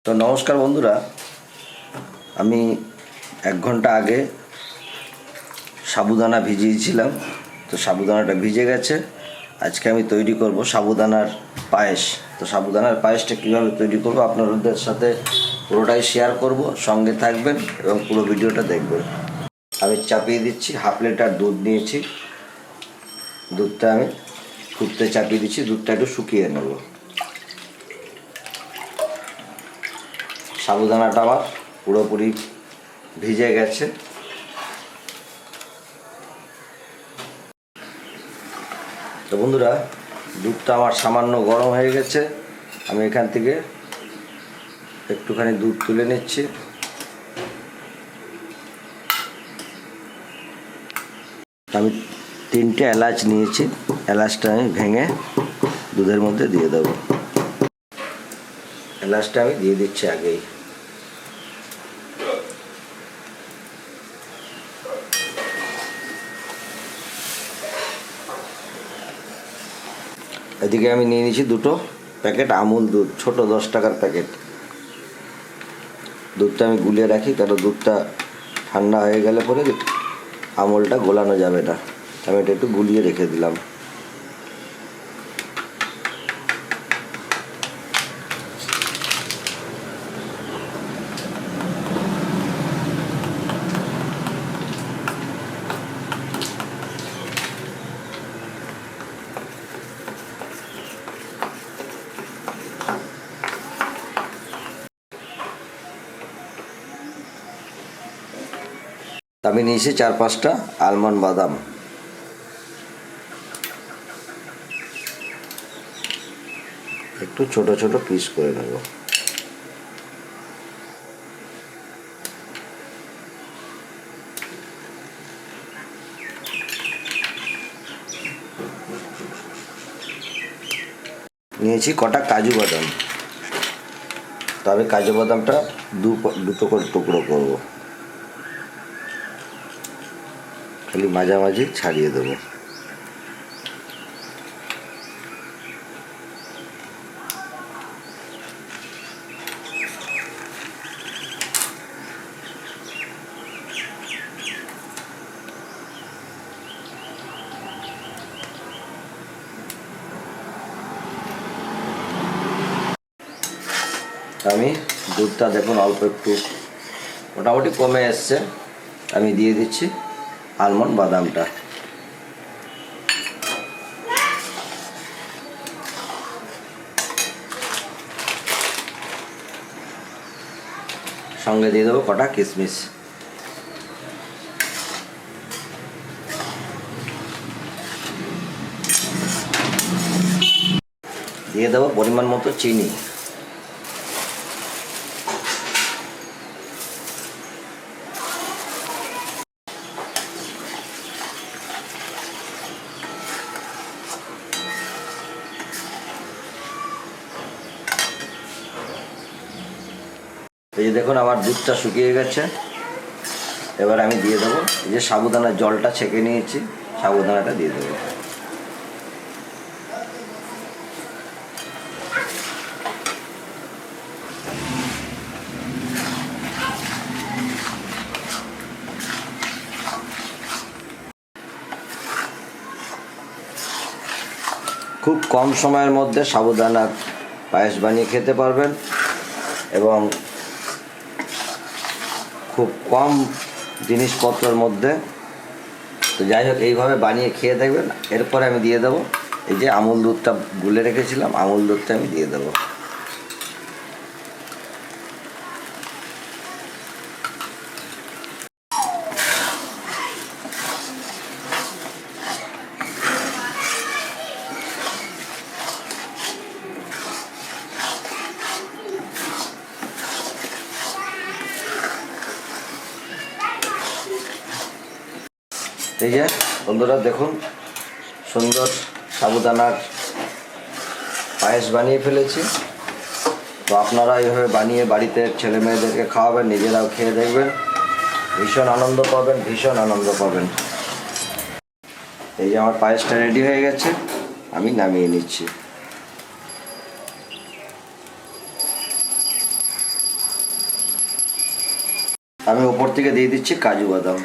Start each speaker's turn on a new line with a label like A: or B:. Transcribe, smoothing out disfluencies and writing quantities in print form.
A: তো নমস্কার বন্ধুরা, আমি 1 ঘন্টা আগে সাবুদানা ভিজিয়েছিলাম। তো সাবুদানাটা ভিজে গেছে। আজকে আমি তৈরি করব সাবুদানার পায়েস। তো সাবুদানার পায়েসটা কীভাবে তৈরি করব আপনাদের সাথে পুরোটাই শেয়ার করব, সঙ্গে থাকবেন এবং পুরো ভিডিওটা দেখবেন। আমি চাপিয়ে দিচ্ছি, 1/2 লিটার দুধ নিয়েছি। দুধটা আমি ফুটতে চাপিয়ে দিচ্ছি, দুধটা একটু শুকিয়ে নেব। সাবুদানাটা আমার পুরোপুরি ভিজে গেছে। তো বন্ধুরা, দুধটা আমার সামান্য গরম হয়ে গেছে। আমি এখান থেকে একটুখানি দুধ তুলে নিচ্ছি। আমি 3টে এলাচ নিয়েছি, এলাচটা আমি ভেঙে দুধের মধ্যে দিয়ে দেবো। এলাচটা আমি দিয়ে দিচ্ছি আগেই। এদিকে আমি নিয়ে নিয়েছি 2টো প্যাকেট আমুল দুধ, ছোট 10 টাকার প্যাকেট। দুধটা আমি গুলিয়ে রাখি, কারণ দুধটা ঠান্ডা হয়ে গেলে পরে আমুলটা গোলানো যাবে না। আমি এটা একটু গুলিয়ে রেখে দিলাম। আমি নিয়েছি 4-5টা আলমন্ড বাদাম। একটু ছোট ছোট পিস করে নেব। নিয়েছি কটা কাজু বাদাম। তবে কাজু বাদামটা দুটো করে টুকরো করব, খালি মাঝামাঝি ছাড়িয়ে দেবো। আমি দুধটা দেখুন অল্প একটু মোটামুটি কমে এসছে। আমি দিয়ে দিচ্ছি আলমন্ড বাদামটা। সঙ্গে দিয়ে দেবো কটা কিশমিশ। দিয়ে দেবো পরিমাণ মতো চিনি। এই যে দেখুন আমার দুধটা শুকিয়ে গেছে। এবার আমি দিয়ে দেবো এই যে সাবুদানার জলটা ছেঁকে নিয়েছি, সাবুদানাটা দিয়ে দেবো। খুব কম সময়ের মধ্যে সাবুদানার পায়েস বানিয়ে খেতে পারবেন এবং খুব কম জিনিসপত্রের মধ্যে। তো যাই হোক, এইভাবে বানিয়ে খেয়ে দেখবেন। এরপরে আমি দিয়ে দেবো এই যে আমুল দুধটা গুলে রেখেছিলাম, আমুল দুধটা আমি দিয়ে দেবো। এই যে বন্ধুরা দেখুন, সুন্দর সাবুদানার পায়েস বানিয়ে ফেলেছি। তো আপনারা এইভাবে বানিয়ে বাড়িতে ছেলে মেয়েদেরকে খাওয়াবেন, নিজেরাও খেয়ে দেখবেন, ভীষণ আনন্দ পাবেন, ভীষণ আনন্দ পাবেন। এই যে আমার পায়েসটা রেডি হয়ে গেছে, আমি নামিয়ে নিচ্ছি। আমি ওপর থেকে দিয়ে দিচ্ছি কাজু বাদাম।